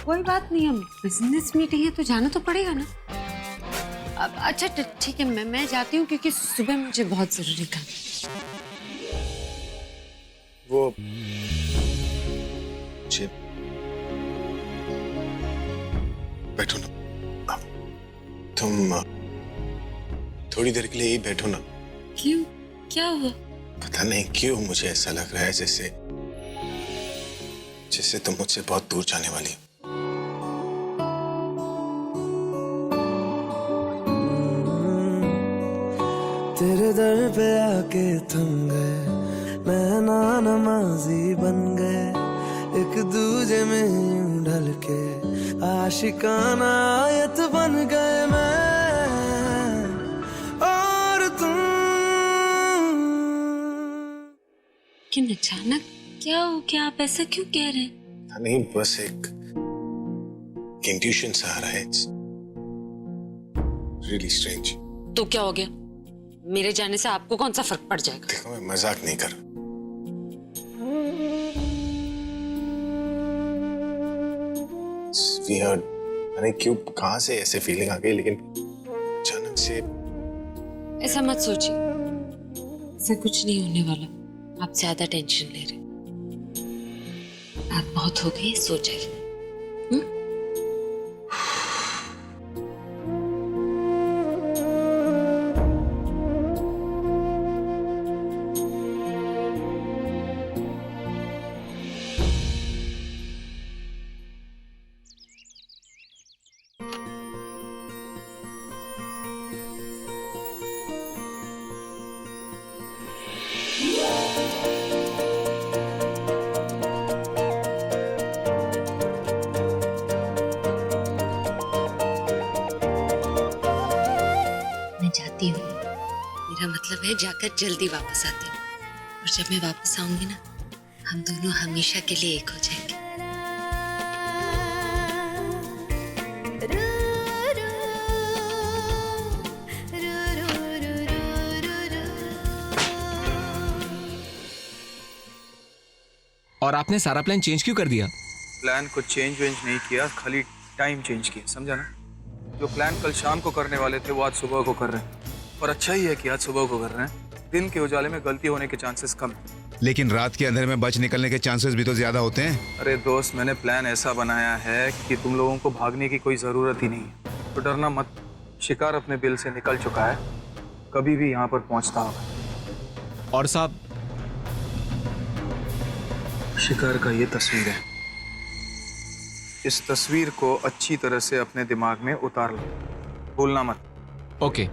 कोई बात नहीं, हम बिजनेस मीटिंग है तो जाना तो पड़ेगा ना। अब अच्छा ठीक है, मैं जाती हूँ क्योंकि सुबह मुझे बहुत जरूरी काम। वो बैठो ना, तुम थोड़ी देर के लिए यही बैठो ना। क्यों, क्या हुआ? पता नहीं क्यों मुझे ऐसा लग रहा है जैसे जैसे तुम मुझसे बहुत दूर जाने वाली हो। तेरे दर पे आके थम गए, नैना नमाजी बन गए, एक दूजे में यूं ढल के आशिकाना आयत बन गए मैं और तुम। लेकिन अचानक क्या हो गया? आप ऐसा क्यों कह रहे हैं? नहीं, बस एक इंट्यूशन सा आ रहा है। It's really strange। तो क्या हो गया? मेरे जाने से आपको कौन सा फर्क पड़ जाएगा? देखो, मैं मजाक नहीं कर। Weird। अरे क्यों, कहां से ऐसे फीलिंग आ गई, लेकिन अचानक से। ऐसा मत सोचिए, ऐसा कुछ नहीं होने वाला। आप ज्यादा टेंशन ले रहे। रात बहुत हो गई, सो जाइए। मेरा मतलब है जाकर जल्दी वापस आती हूँ, और जब मैं वापस आऊंगी ना, हम दोनों हमेशा के लिए एक हो जाएंगे। और आपने सारा प्लान चेंज क्यों कर दिया? प्लान को चेंज वेंज नहीं किया, खाली टाइम चेंज किया, समझा ना? जो प्लान कल शाम को करने वाले थे वो आज सुबह को कर रहे हैं। और अच्छा ही है कि आज सुबह को कर रहे हैं। दिन के उजाले में गलती होने के चांसेस कम है, लेकिन रात के अंधेरे में बच निकलने के चांसेस भी तो ज्यादा होते हैं। अरे दोस्त, मैंने प्लान ऐसा बनाया है कि तुम लोगों को भागने की कोई जरूरत ही नहीं है, तो डरना मत। शिकार अपने बिल से निकल चुका है, कभी भी यहाँ पर पहुंचता होगा। और साहब, शिकार का ये तस्वीर है, इस तस्वीर को अच्छी तरह से अपने दिमाग में उतार लो, भूलना मत। ओके।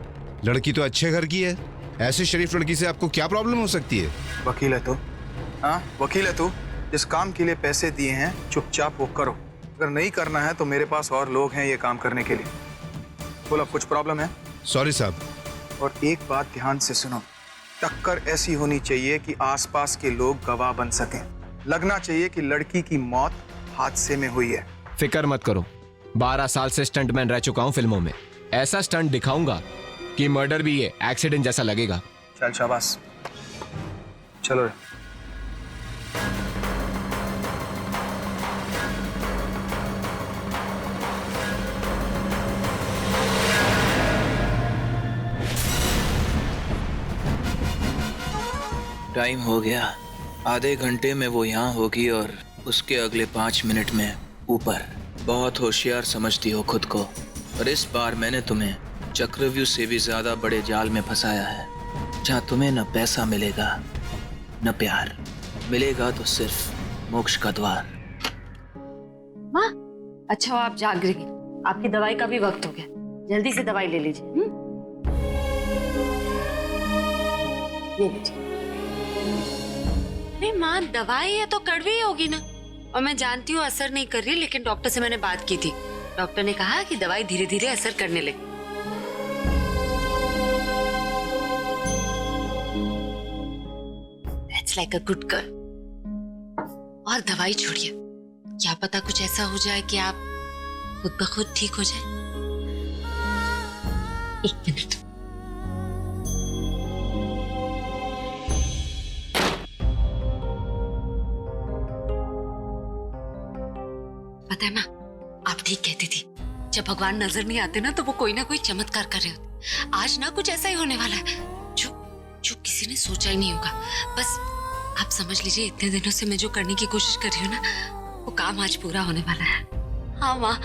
लड़की तो अच्छे घर की है, ऐसे शरीफ लड़की से आपको क्या प्रॉब्लम हो सकती है? वकील है तू, हाँ वकील है तू। जिस काम के लिए पैसे दिए हैं चुपचाप वो करो, अगर नहीं करना है तो मेरे पास और लोग हैं ये काम करने के लिए। बोला कुछ प्रॉब्लम है? सॉरी साहब। और एक बात ध्यान से सुनो, टक्कर ऐसी होनी चाहिए कि आसपास के लोग गवाह बन सकें। लगना चाहिए कि लड़की की मौत हादसे में हुई है। फिक्र मत करो, 12 साल से स्टंटमैन रह चुका हूं फिल्मों में। ऐसा स्टंट दिखाऊंगा कि मर्डर भी ये एक्सीडेंट जैसा लगेगा। चल शाबाश, चलो रे। टाइम हो गया, आधे घंटे में वो यहाँ होगी और उसके अगले 5 मिनट में ऊपर। बहुत होशियार समझती हो खुद को, और इस बार मैंने तुम्हें चक्रव्यूह से भी ज्यादा बड़े जाल में फंसाया है, जहाँ तुम्हें न पैसा मिलेगा न प्यार मिलेगा, तो सिर्फ मोक्ष का द्वार। माँ, अच्छा आप जाग रही हैं, आपकी दवाई का भी वक्त हो गया, जल्दी से दवाई ले लीजिए। ये लीजिए। अरे माँ, दवाई है तो कड़वी होगी ना, और मैं जानती हूँ असर नहीं कर रही, लेकिन डॉक्टर से मैंने बात की थी, डॉक्टर ने कहा कि दवाई धीरे धीरे असर करने लगे। That's like a good girl। और दवाई छोड़िए, क्या पता कुछ ऐसा हो जाए कि आप खुद ब खुद ठीक हो जाए। एक मिनट। पता है माँ, आप ठीक कहती थी, जब भगवान नजर नहीं आते ना तो वो कोई ना कोई चमत्कार कर रहे होते। आज ना कुछ ऐसा ही होने वाला है जो जो किसी ने सोचा ही नहीं होगा। बस आप समझ लीजिए, इतने दिनों से मैं जो करने की कोशिश कर रही हूँ ना, वो काम आज पूरा होने वाला है। हाँ माँ,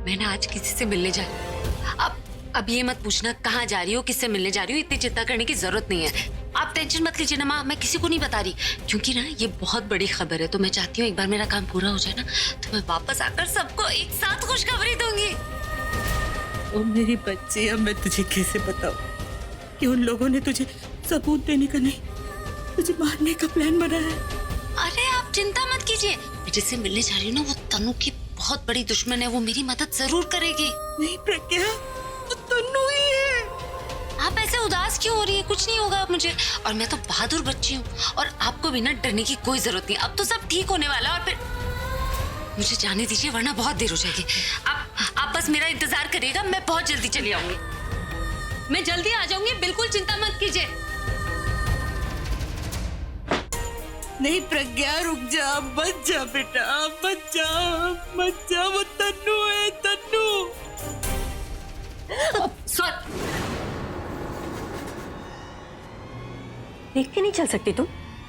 मैं ना आज किसी से मिलने जा रही हूँ। अब ये मत पूछना कहाँ जा रही हो, किससे मिलने जा रही हो, इतनी चिंता करने की जरूरत नहीं है। आप टेंशन मत लीजिए ना माँ, मैं किसी को नहीं बता रही, क्योंकि ना ये बहुत बड़ी खबर है। तो मैं चाहती हूँ एक बार मेरा काम पूरा हो जाए ना, तो मैं वापस आकर सबको एक साथ खुशखबरी दूंगी। ओ मेरी बच्ची, अब मैं तुझे कैसे बताऊं कि उन लोगों ने तुझे सबूत देने का नहीं, तुझे मारने का प्लान बनाया है। अरे आप चिंता मत कीजिए, मैं जिससे मिलने जा रही हूँ ना वो तनु की बहुत बड़ी दुश्मन है, वो मेरी मदद जरूर करेगी। नहीं प्रज्ञा, वो तन्नू ही है। आप ऐसे उदास क्यों हो रही है? कुछ नहीं होगा अब मुझे, और मैं तो बहादुर बच्ची हूँ, और आपको भी ना डरने की कोई जरूरत नहीं। अब तो सब ठीक होने वाला है, और फिर मुझे जाने दीजिए वरना बहुत देर हो जाएगी। आप बस मेरा इंतजार करिएगा, मैं बहुत जल्दी चली आऊंगी। मैं जल्दी आ जाऊंगी, बिल्कुल चिंता मत कीजिए। नहीं प्रज्ञा, रुक जा, मत जा बेटा, मत जा, मत जा, वो तन्नू है, तन्नू। स्वर, देख के नहीं चल सकती तुम?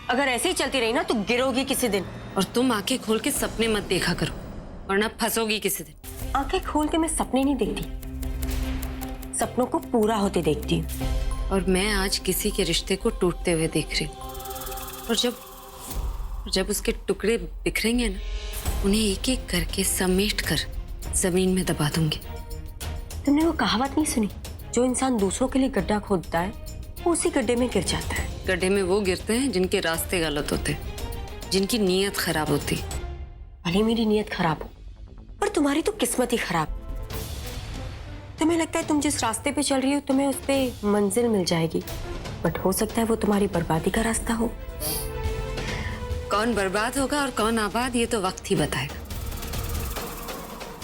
अगर ऐसे ही चलती रही ना तो गिरोगी किसी दिन। और तुम आंखें खोल के सपने मत देखा करो, वरना फंसोगी किसी दिन। आंखें खोल के मैं सपने नहीं देखती, सपनों को पूरा होते देखती हूँ। और मैं आज किसी के रिश्ते को टूटते हुए देख रही हूँ, और जब उसके टुकड़े बिखरेंगे ना, उन्हें एक एक करके समेट कर जमीन में दबा दूंगी। तुमने वो कहावत नहीं सुनी, जो इंसान दूसरों के लिए गड्ढा खोदता है वो उसी गड्ढे में गिर जाता है। गड्ढे में वो गिरते हैं जिनके रास्ते गलत होते हैं, जिनकी नीयत खराब होती है। भले मेरी नीयत खराब हो, पर तुम्हारी तो किस्मत ही खराब। तुम्हें लगता है तुम जिस रास्ते पे चल रही हो तुम्हें उस पे मंजिल मिल जाएगी, बट हो सकता है वो तुम्हारी बर्बादी का रास्ता हो। कौन बर्बाद होगा और कौन आबाद, ये तो वक्त ही बताएगा,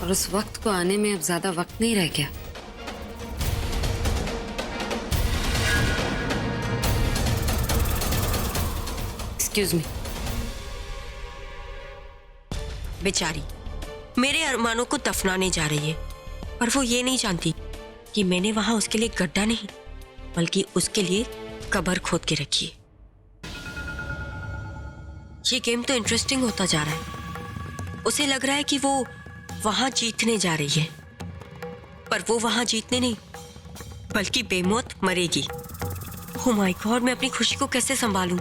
और उस वक्त को आने में अब ज्यादा वक्त नहीं रह गया। Excuse me. बेचारी मेरे अरमानों को दफनाने जा रही है, पर वो ये नहीं जानती कि मैंने वहां उसके लिए गड्ढा नहीं बल्कि उसके लिए कब्र खोद के रखी है। ये गेम तो इंटरेस्टिंग होता जा रहा है। उसे लग रहा है कि वो वहां जीतने जा रही है, पर वो वहां जीतने नहीं बल्कि बेमौत मरेगी। ओह माय गॉड, मैं अपनी खुशी को कैसे संभालूं?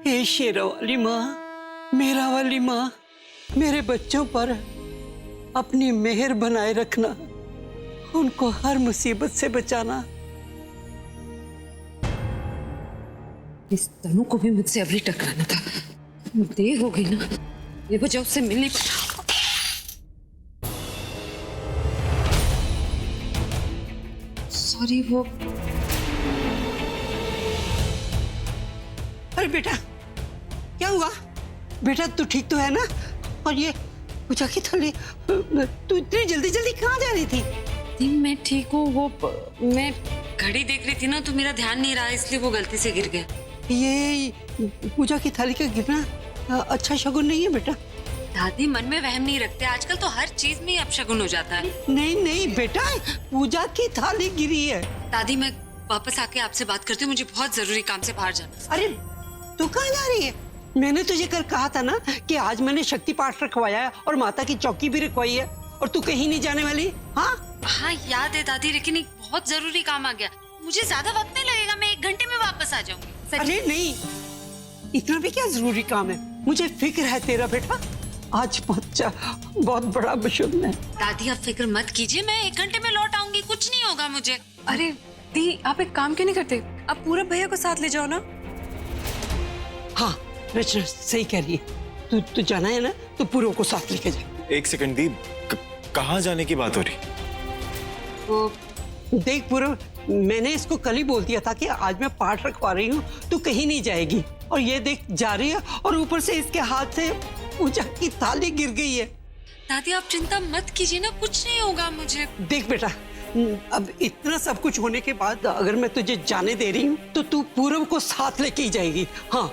हे शेरा वाली माँ, मेरा वाली माँ, मेरे बच्चों पर अपनी मेहर बनाए रखना, उनको हर मुसीबत से बचाना। इस तनु को भी मुझसे अभी टकराना था, देर हो गई ना, ये वजह उससे मिलने सॉरी। वो अरे बेटा, क्या हुआ बेटा? तू ठीक तो है ना? और ये पूजा की थैली, तू इतनी जल्दी जल्दी कहाँ जा रही थी? मैं ठीक हूँ, वो मैं घड़ी देख रही थी ना तो मेरा ध्यान नहीं रहा, इसलिए वो गलती से गिर गया। ये पूजा की थाली का गिरना अच्छा शगुन नहीं है बेटा। दादी मन में वहम नहीं रखते, आजकल तो हर चीज में अपशगुन हो जाता है। नहीं नहीं बेटा, पूजा की थाली गिरी है। दादी मैं वापस आके आपसे बात करती हूँ, मुझे बहुत जरूरी काम से बाहर जाना। अरे तू कहाँ जा रही है? मैंने तुझे कल कहा था ना कि आज मैंने शक्ति पाठ रखवाया है और माता की चौकी भी रखवाई है, और तू कहीं नहीं जाने वाली? हाँ याद है दादी, लेकिन एक बहुत जरूरी काम आ गया। मुझे ज्यादा वक्त नहीं लगेगा, मैं 1 घंटे में वापस आ जाऊंगी। अरे नहीं, इतना भी क्या जरूरी काम है? मुझे फिक्र है तेरा बेटा, आज बहुत बड़ा बशुन है। दादी आप फिक्र मत कीजिए, मैं 1 घंटे में लौट आऊंगी, कुछ नहीं होगा मुझे। अरे दी, आप एक काम क्यों नहीं करते? आप पूरब भैया को साथ ले जाओ ना। हाँ रचना सही कह रही है, तू जाना है ना तो पूरों को साथ लेके जा। 1 सेकंड दी, कहाँ जाने की बात हो रही? तो देख पूरब, मैंने इसको कल ही बोल दिया था कि आज मैं पाठ रखवा रही हूँ, तू कहीं नहीं जाएगी, और ये देख जा रही है, और ऊपर से इसके हाथ से पूजा की थाली गिर गई है। दादी आप चिंता मत कीजिए ना, कुछ नहीं होगा मुझे। देख बेटा, अब इतना सब कुछ होने के बाद अगर मैं तुझे जाने दे रही हूँ तो तू पूरब को साथ लेके ही जाएगी। हाँ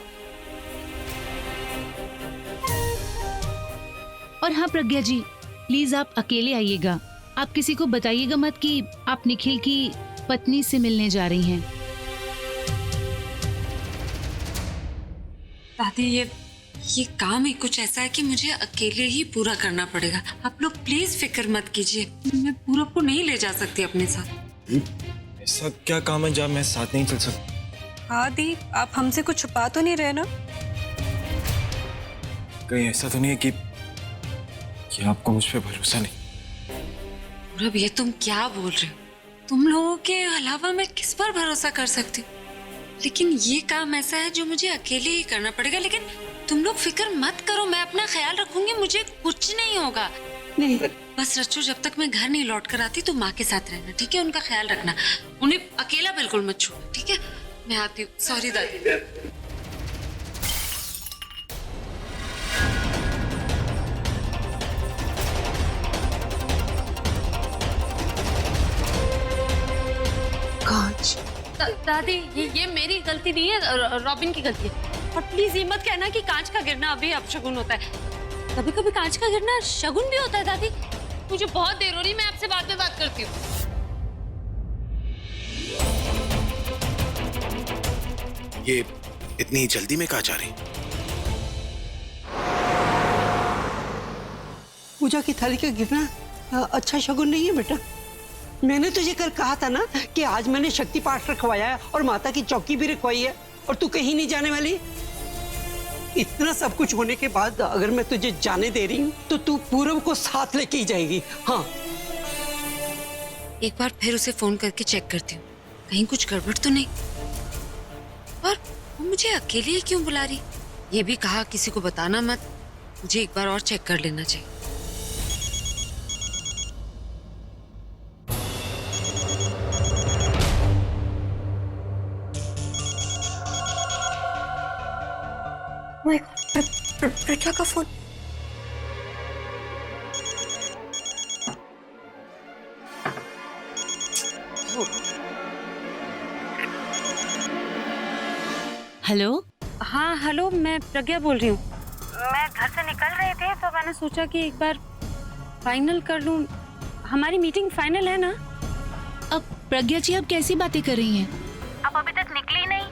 और हाँ प्रज्ञा जी, प्लीज आप अकेले आइएगा। आप किसी को बताइएगा मत कि आप निखिल की पत्नी से मिलने जा रही हैं। दादी ये काम ही कुछ ऐसा है कि मुझे अकेले ही पूरा करना पड़ेगा। आप लोग प्लीज फिक्र मत कीजिए, मैं पूरब को नहीं ले जा सकती अपने साथ। ऐसा क्या काम है जहाँ मैं साथ नहीं चल सकता? हाँ दी, आप हमसे कुछ छुपा तो नहीं रहे ना? कहीं ऐसा तो नहीं है कि आपको मुझ पे भरोसा नहीं? पूरब ये तुम क्या बोल रहे हो? तुम लोगों के अलावा मैं किस पर भरोसा कर सकती हूँ? लेकिन ये काम ऐसा है जो मुझे अकेले ही करना पड़ेगा। लेकिन तुम लोग फिक्र मत करो, मैं अपना ख्याल रखूंगी, मुझे कुछ नहीं होगा। नहीं, बस रच्चू, जब तक मैं घर नहीं लौट कर आती तो माँ के साथ रहना, ठीक है? उनका ख्याल रखना, उन्हें अकेला बिल्कुल मत छोड़ो, ठीक है? मैं आती हूँ। सॉरी दादी। कांच। दादी ये मेरी गलती नहीं है, रॉबिन की गलती है। और प्लीज ये मत कहना कि कांच का गिरना अभी अपशगुन होता है। कभी कभी कांच का गिरना शगुन भी होता है। दादी मुझे बहुत देर हो रही, मैं आपसे बाद में बात करती हूँ। ये इतनी जल्दी में कहाँ जा रही? पूजा की थाली का गिरना अच्छा शगुन नहीं है बेटा। मैंने तुझे कल कहा था ना कि आज मैंने शक्ति पाठ रखवाया है और माता की चौकी भी रखवाई है और तू कहीं नहीं जाने वाली। इतना सब कुछ होने के बाद अगर मैं तुझे जाने दे रही हूँ तो तू पूरब को साथ लेके ही जाएगी। हाँ, एक बार फिर उसे फोन करके चेक करती हूँ, कहीं कुछ गड़बड़ तो नहीं। और वो मुझे अकेले ही क्यों बुला रही? ये भी कहा किसी को बताना मत, मुझे एक बार और चेक कर लेना चाहिए। प्रज्ञा का फोन। हेलो। हाँ हेलो, मैं प्रज्ञा बोल रही हूँ। मैं घर से निकल रहे थे तो मैंने सोचा कि एक बार फाइनल कर लूँ। हमारी मीटिंग फाइनल है ना? अब प्रज्ञा जी, आप कैसी बातें कर रही हैं? आप अभी तक निकली नहीं?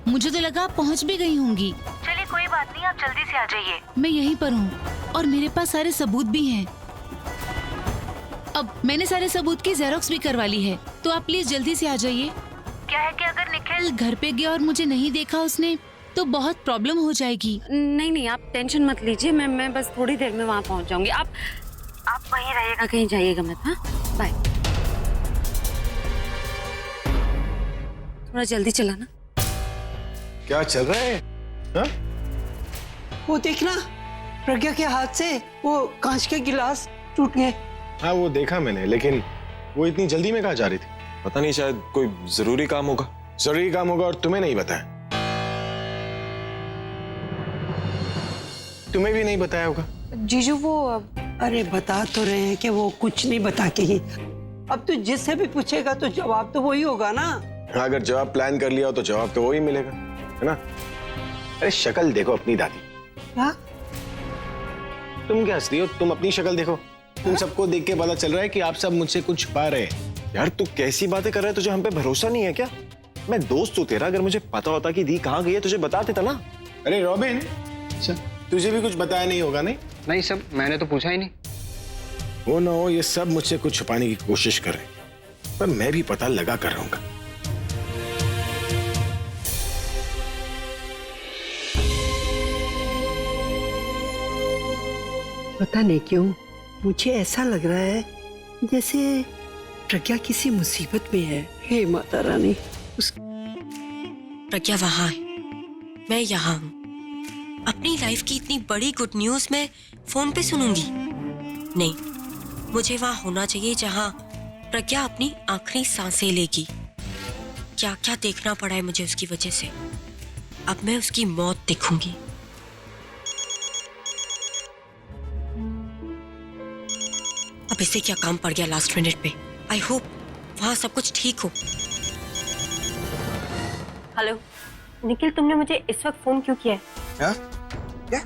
मुझे तो लगा आप पहुंच भी गई होंगी। चलिए कोई बात नहीं, आप जल्दी से आ जाइए। मैं यहीं पर हूँ और मेरे पास सारे सबूत भी हैं। अब मैंने सारे सबूत की जेरोक्स भी करवा ली है, तो आप प्लीज जल्दी से आ जाइए। क्या है कि अगर निखिल घर पे गया और मुझे नहीं देखा उसने तो बहुत प्रॉब्लम हो जाएगी। नहीं नहीं, आप टेंशन मत लीजिए, मैं बस थोड़ी देर में वहाँ पहुँच जाऊंगी। आप वहीं रहिएगा, कहीं जाइएगा मत। हाँ बाय। थोड़ा जल्दी चलाना। क्या चल रहा है? हाँ? वो देखना, प्रज्ञा के हाथ से वो कांच के गिलास टूट गए। हाँ वो देखा मैंने, लेकिन वो इतनी जल्दी में कहाँ जा रही थी? पता नहीं, शायद कोई जरूरी काम होगा। जरूरी काम होगा और तुम्हें नहीं बताया? तुम्हें भी नहीं बताया होगा? जीजू वो अरे बता तो रहे हैं कि वो कुछ नहीं बता के ही। अब तू जिससे भी पूछेगा तो जवाब तो वही होगा ना। हाँ, अगर जवाब प्लान कर लिया हो तो जवाब तो वही मिलेगा, है ना? अरे शक्ल देखो अपनी दादी। क्या? तुम क्या हंस रही हो? तुम अपनी शक्ल देखो। तुम सबको देख के पता चल रहा है कि आप सब मुझसे कुछ छुपा रहे हैं। यार तू कैसी बातें कर रहा है? तुझे हम पे भरोसा नहीं है क्या? मैं दोस्त हूँ तेरा, अगर मुझे पता होता कि दी कहाँ गई है तुझे बता देता ना। अरे रॉबिन, अच्छा तुझे भी कुछ बताया नहीं होगा? नहीं सब मैंने तो पूछा ही नहीं। वो ना हो, ये सब मुझसे कुछ छुपाने की कोशिश कर रहे हैं, पर मैं भी पता लगा कर रहूंगा। पता नहीं क्यों मुझे ऐसा लग रहा है जैसे प्रज्ञा किसी मुसीबत में है। हे माता रानी। प्रज्ञा वहां है, मैं यहाँ हूँ। अपनी लाइफ की इतनी बड़ी गुड न्यूज मैं फोन पे सुनूंगी? नहीं, मुझे वहां होना चाहिए जहां प्रज्ञा अपनी आखिरी सांसें लेगी। क्या क्या देखना पड़ा है मुझे उसकी वजह से। अब मैं उसकी मौत देखूंगी। अब इसे क्या काम पड़ गया लास्ट मिनट पे। आई होप वहां सब कुछ ठीक हो। हेलो निखिल, तुमने मुझे इस वक्त फोन क्यों किया है? क्या? क्या?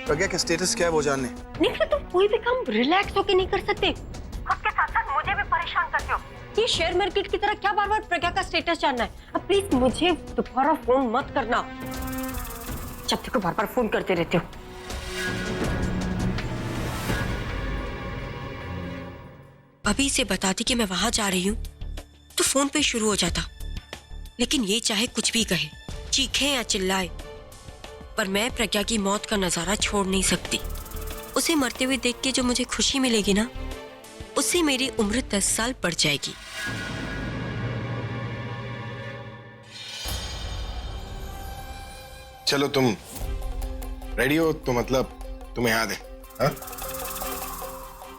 प्रज्ञा का स्टेटस क्या है वो जानने। निखिल तुम कोई भी काम रिलैक्स होके नहीं कर सकते, खुद के साथ साथ मुझे भी परेशान करते हो। ये शेयर मार्केट की तरह क्या बार बार प्रज्ञा का स्टेटस जानना है? अब प्लीज मुझे दोबारा फोन मत करना, जब तक बार बार फोन करते रहते हो। अभी से बताती कि मैं वहां जा रही हूँ तो फोन पे शुरू हो जाता, लेकिन ये चाहे कुछ भी कहे, चीखे या चिल्लाए, पर मैं प्रज्ञा की मौत का नजारा छोड़ नहीं सकती। उसे मरते हुए देख के जो मुझे खुशी मिलेगी ना, उससे मेरी उम्र 10 साल बढ़ जाएगी। चलो तुम रेडी हो तो मतलब तुम्हें याद है? हाँ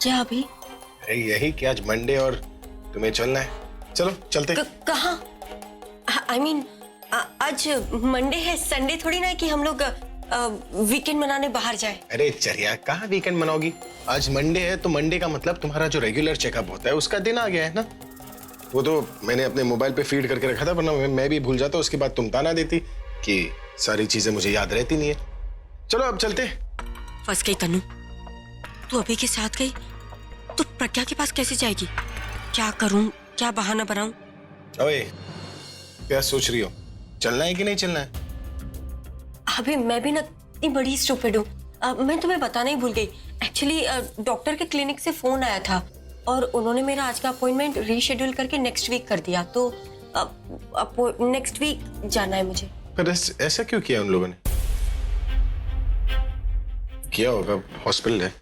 क्या अभी? अरे यही कि आज मंडे और तुम्हें चलना है। चलो चलते। कहाँ? आई मीन आज मंडे है, संडे थोड़ी ना है कि हम लोग वीकेंड मनाने बाहर जाए। अरे चरिया कहाँ वीकेंड मनाओगी? आज मंडे है तो मंडे का मतलब तुम्हारा जो रेगुलर चेकअप होता है उसका दिन आ गया है ना। वो तो मैंने अपने मोबाइल पे फीड करके रखा था, वरना मैं भी भूल जाता। उसके बाद तुम ताना देती कि सारी चीजें मुझे याद रहती नहीं है। चलो अब चलते। फंस गई तनु, तू अभी के साथ गई तो प्रज्ञा के पास कैसे जाएगी? क्या करूं, क्या बहाना बनाऊं? ओए क्या सोच रही हो, चलना है कि नहीं चलना है? अभी मैं भी ना इतनी बड़ी स्टूपिड हूँ। मैं तुम्हें बताना ही भूल गई। एक्चुअली डॉक्टर के क्लिनिक से फोन आया था और उन्होंने मेरा आज का अपॉइंटमेंट रीशेड्यूल करके नेक्स्ट वीक कर दिया, तो नेक्स्ट वीक जाना है मुझे। पर ऐसा क्यों किया उन लोगों ने? किया होगा, हॉस्पिटल है।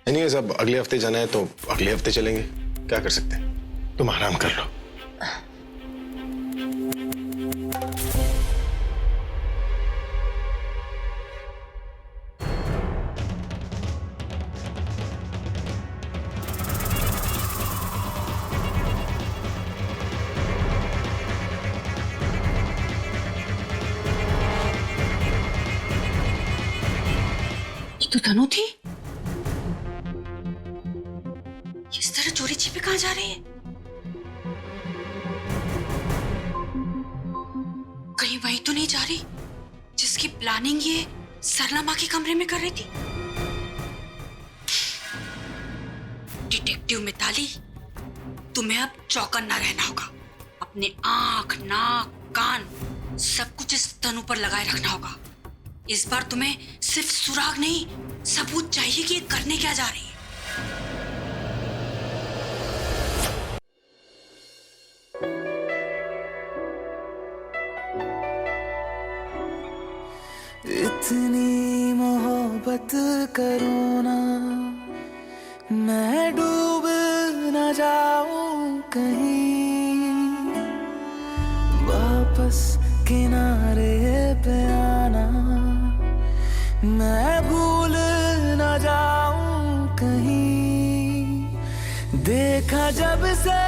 एनीवेज अब अगले हफ्ते जाना है तो अगले हफ्ते चलेंगे, क्या कर सकते हैं। तुम आराम कर लो। तो तनु थी, इस तरह चोरी छिपे कहाँ जा रही है? कहीं वही तो नहीं जा रही जिसकी प्लानिंग ये सरला माँ के कमरे में कर रही थी? डिटेक्टिव मिताली, तुम्हें अब चौकन्ना रहना होगा। अपने आंख, नाक, कान सब कुछ इस तनु पर लगाए रखना होगा। इस बार तुम्हें सिर्फ सुराग नहीं, सबूत चाहिए कि ये करने क्या जा रही है। इतनी मोहब्बत करो ना, मैं डूब न जाऊं कहीं, वापस किनारे पे आना, मैं भूल न जाऊं कहीं। देखा जब से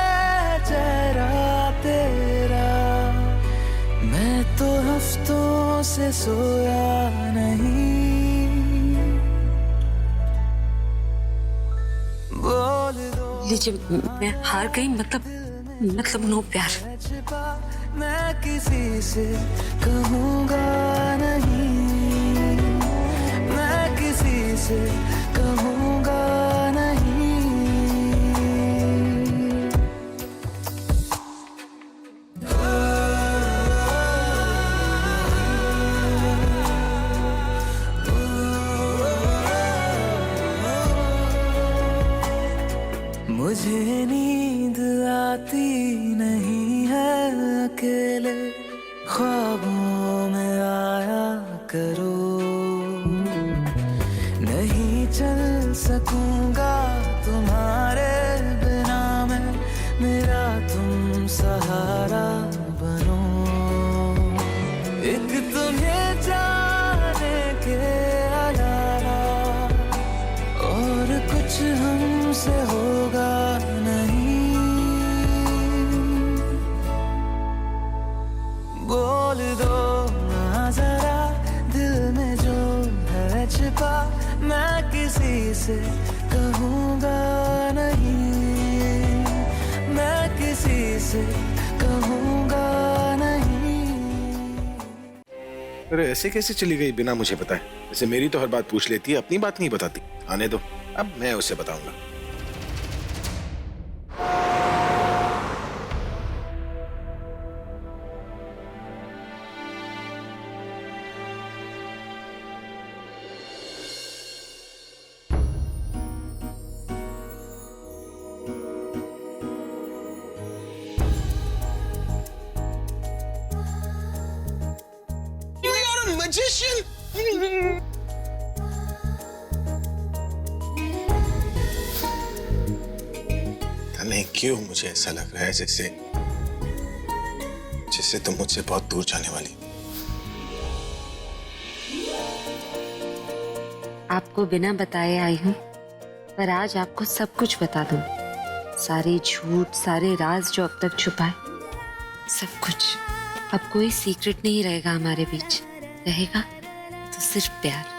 चेहरा तेरा, मैं तो हफ्तों से सोया नहीं। बोल दो लीजिए, मैं हार गई, मतलब नो प्यार। मैं किसी से कहूँगा नहीं, मैं किसी से कहूँगा नहीं। मुझे नींद आती नहीं है अकेले, ख्वाबों में आया करो, नहीं चल सकूंगा तुम्हारे बिना मैं, मेरा तुम सहारा बनो। एक तुम्हें जाने के अलावा और कुछ हमसे होगा नहीं। बोल दो ना जरा दिल में जो है छिपा, मैं किसी से कहूँगा नहीं, मैं किसी से कहूँगा नहीं। अरे ऐसे कैसे चली गई बिना मुझे बताए? जैसे मेरी तो हर बात पूछ लेती है, अपनी बात नहीं बताती। आने दो, अब मैं उसे बताऊंगा। Magician! नहीं क्यों मुझे ऐसा लग रहा है जैसे तुम मुझसे बहुत दूर जाने वाली। आपको बिना बताए आई हूँ, पर आज आपको सब कुछ बता दूं। सारे झूठ, सारे राज जो अब तक छुपाए, सब कुछ। अब कोई सीक्रेट नहीं रहेगा हमारे बीच। रहेगा तो सिर्फ प्यार।